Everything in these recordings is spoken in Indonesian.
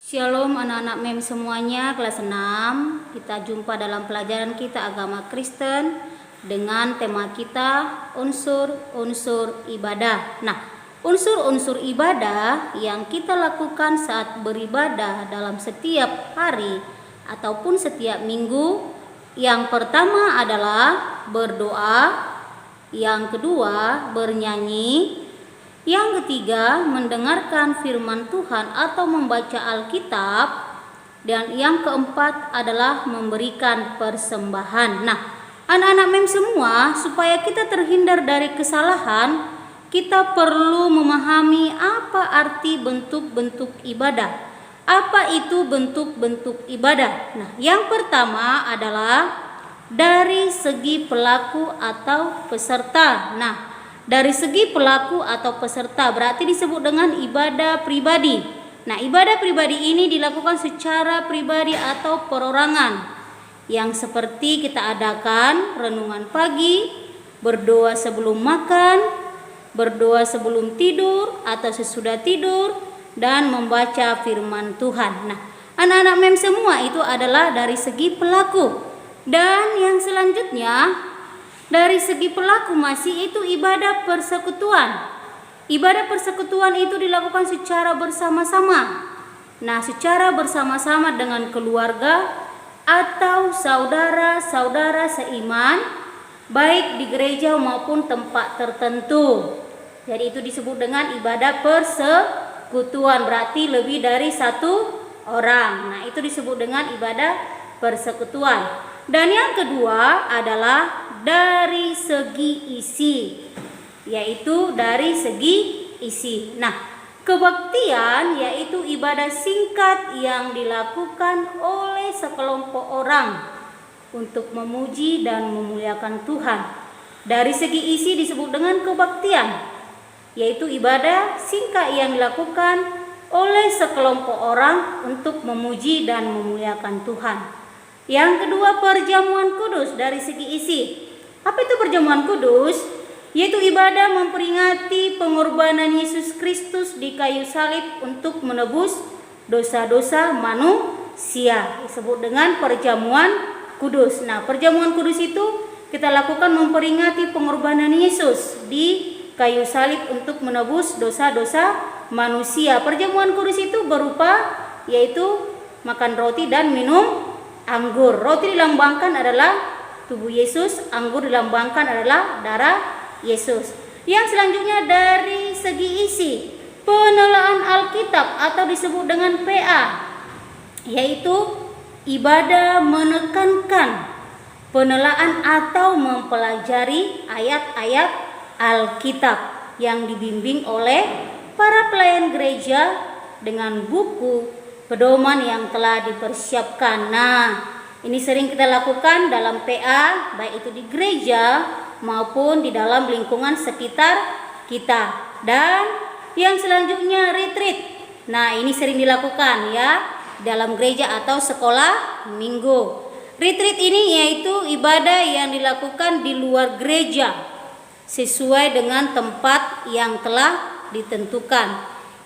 Shalom anak-anak MEM semuanya, kelas 6. Kita jumpa dalam pelajaran kita agama Kristen dengan tema kita unsur-unsur ibadah. Nah, unsur-unsur ibadah yang kita lakukan saat beribadah dalam setiap hari ataupun setiap minggu. Yang pertama adalah berdoa, yang kedua bernyanyi, yang ketiga, mendengarkan firman Tuhan atau membaca Alkitab. Dan yang keempat adalah memberikan persembahan. Nah, anak-anak MEM semua, supaya kita terhindar dari kesalahan, kita perlu memahami apa arti bentuk-bentuk ibadah. Apa itu bentuk-bentuk ibadah? Nah, yang pertama adalah dari segi pelaku atau peserta. Nah, dari segi pelaku atau peserta berarti disebut dengan ibadah pribadi. Nah, ibadah pribadi ini dilakukan secara pribadi atau perorangan, yang seperti kita adakan renungan pagi, berdoa sebelum makan, berdoa sebelum tidur atau sesudah tidur, dan membaca firman Tuhan. Nah, anak-anak MEM semua itu adalah dari segi pelaku. Dan yang selanjutnya, dari segi pelaku masih itu ibadah persekutuan. Ibadah persekutuan itu dilakukan secara bersama-sama. Nah, secara bersama-sama dengan keluarga atau saudara-saudara seiman, baik di gereja maupun tempat tertentu. Jadi itu disebut dengan ibadah persekutuan, berarti lebih dari satu orang. Nah, itu disebut dengan ibadah persekutuan. Dan yang kedua adalah dari segi isi, yaitu dari segi isi. Nah, kebaktian yaitu ibadah singkat yang dilakukan oleh sekelompok orang untuk memuji dan memuliakan Tuhan. Dari segi isi disebut dengan kebaktian, yaitu ibadah singkat yang dilakukan oleh sekelompok orang untuk memuji dan memuliakan Tuhan. Yang kedua, perjamuan kudus dari segi isi. Apa itu perjamuan kudus? Yaitu ibadah memperingati pengorbanan Yesus Kristus di kayu salib untuk menebus dosa-dosa manusia. Disebut dengan perjamuan kudus. Nah, perjamuan kudus itu kita lakukan memperingati pengorbanan Yesus di kayu salib untuk menebus dosa-dosa manusia. Perjamuan kudus itu berupa yaitu makan roti dan minum anggur. Roti dilambangkan adalah tubuh Yesus, anggur dilambangkan adalah darah Yesus. Yang selanjutnya dari segi isi, penelaan Alkitab atau disebut dengan PA, yaitu ibadah menekankan penelaan atau mempelajari ayat-ayat Alkitab yang dibimbing oleh para pelayan gereja dengan buku pedoman yang telah dipersiapkan. Nah, ini sering kita lakukan dalam PA, baik itu di gereja maupun di dalam lingkungan sekitar kita. Dan yang selanjutnya retreat. Nah, ini sering dilakukan ya dalam gereja atau sekolah minggu. Retreat ini yaitu ibadah yang dilakukan di luar gereja sesuai dengan tempat yang telah ditentukan.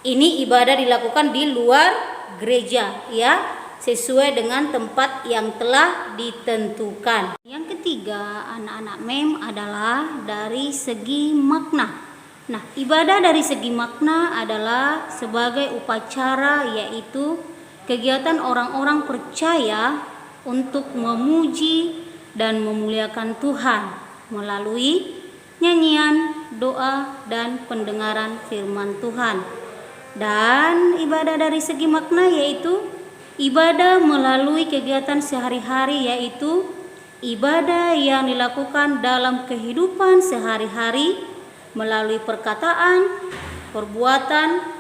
Ini ibadah dilakukan di luar gereja ya, sesuai dengan tempat yang telah ditentukan. Yang ketiga, anak-anak MEM adalah dari segi makna. Nah, ibadah dari segi makna adalah sebagai upacara, yaitu kegiatan orang-orang percaya untuk memuji dan memuliakan Tuhan melalui nyanyian, doa, dan pendengaran firman Tuhan. Dan ibadah dari segi makna yaitu ibadah melalui kegiatan sehari-hari, yaitu ibadah yang dilakukan dalam kehidupan sehari-hari melalui perkataan, perbuatan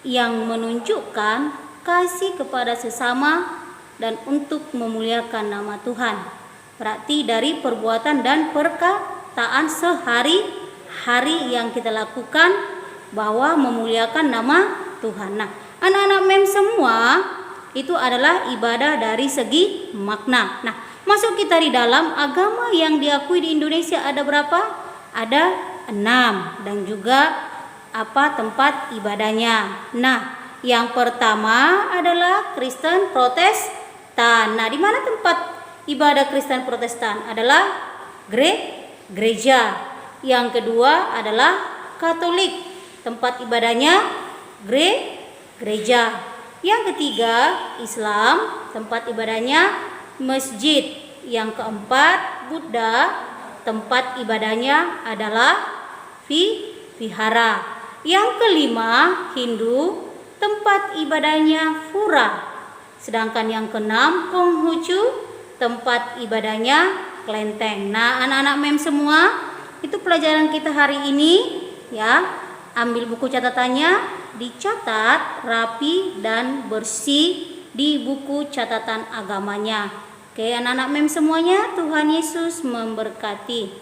yang menunjukkan kasih kepada sesama dan untuk memuliakan nama Tuhan. Berarti dari perbuatan dan perkataan sehari-hari yang kita lakukan bahwa memuliakan nama Tuhan. Nah, anak-anak MEM semua itu adalah ibadah dari segi makna. Nah, masuk kita di dalam agama yang diakui di Indonesia ada berapa? Ada 6 dan juga tempat ibadahnya. Nah, yang pertama adalah Kristen Protestan. Nah, di mana tempat ibadah Kristen Protestan? Adalah gereja. Yang kedua adalah Katolik. Tempat ibadahnya gereja. Yang ketiga, Islam. Tempat ibadahnya masjid. Yang keempat, Buddha. Tempat ibadahnya adalah vihara. Yang kelima, Hindu. Tempat ibadahnya pura. Sedangkan yang keenam, Konghucu. Tempat ibadahnya kelenteng. Nah, anak-anak mem semua, itu pelajaran kita hari ini ya. Ambil buku catatannya, dicatat rapi dan bersih di buku catatan agamanya. Oke, anak-anak mem semuanya, Tuhan Yesus memberkati.